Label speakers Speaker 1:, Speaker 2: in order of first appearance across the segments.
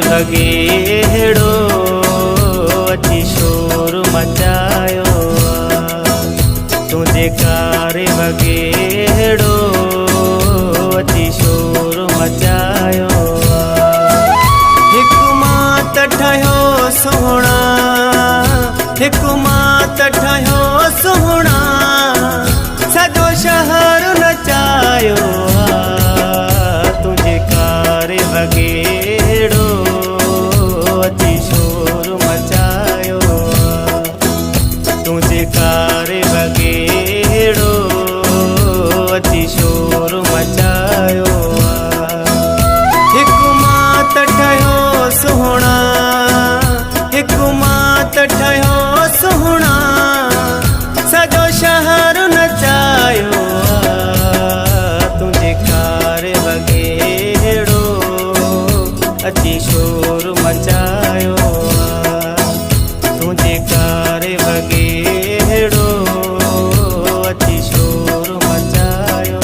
Speaker 1: वगेड़ो अची शोर मचायो तुझे कार वगेड़ो अची शोर मचायो हिक मात ठहियो सोहणा हिक मात ठहियो सोहणा सॼो शहर नचायो तुझे कार वगेड़ो अची शोर मचायो तुझे कार वगेड़ो अची शोर मचायो हिक मात ठहियो सोहणा हिक मात ठहियो सोहणा सॼो शहर नचायो तुझे कार वगेड़ो अची शोर मचायो तुझे कार वगेड़ो अची शोर मचायो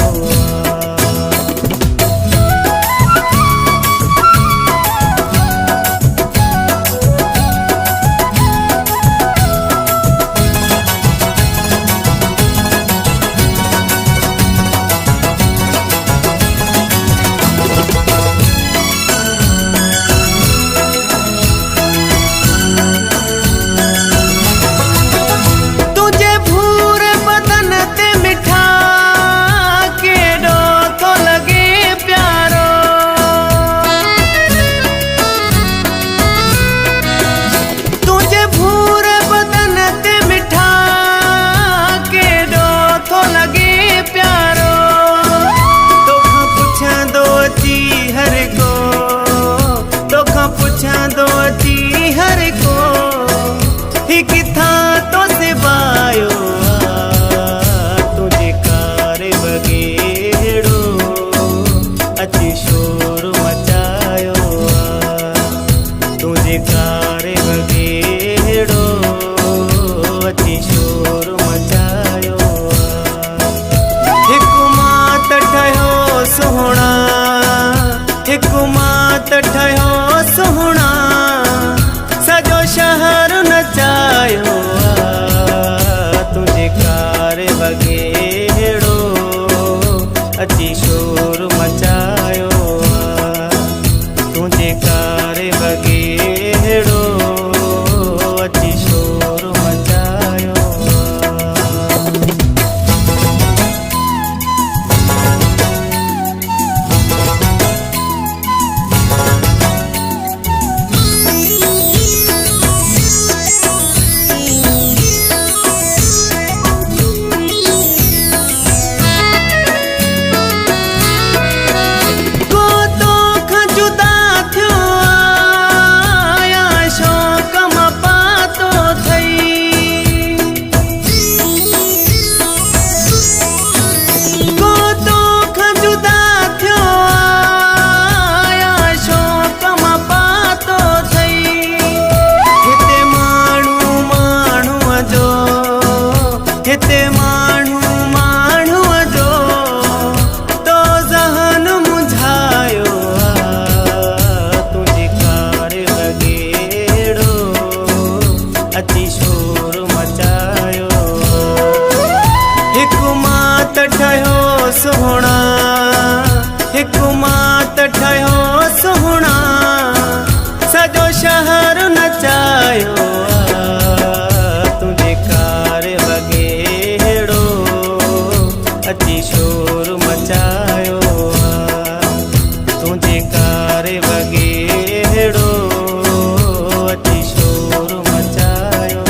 Speaker 1: अची शोर मचायो तुझे कार वगेड़ो अची शोर मचायो हिक मात ठहियो सोहणा हिक मात ठहियो सोहणा सॼो शहर नचायो तुझे कार वगेड़ो अची शोर मचायो तुझे कार वगेड़ो अची शोर मचायो हिते माण्हू माण्हूअ जो तो ज़हन मुझायो तुझे कार वगेड़ो अची शोर मचायो हिक मात ठहियो सोहणा हिक मात ठहियो सोहणा सॼो शहर नचायो तुझे कार वगेड़ो अची शोर मचायो तुझे कार वगेड़ो अची शोर मचायो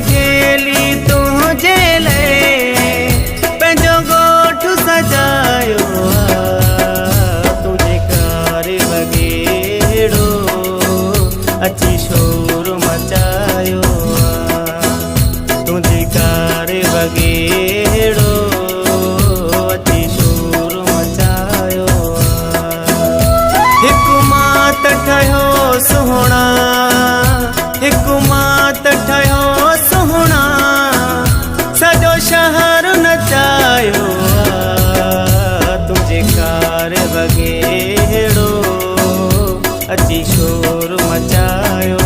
Speaker 1: खेली तुझे ले पंहिंजो ॻोठ सजायो तुझे कार वगेड़ो अची शोर मचायो तुझे कार वगेड़ो अची शोर मचायो हिकु मात ठहियो सुहिणा हिकु मात ठहियो सुहिणा सॼो शहर नचायो तुझे कार वगेड़ो अची शोर मचायो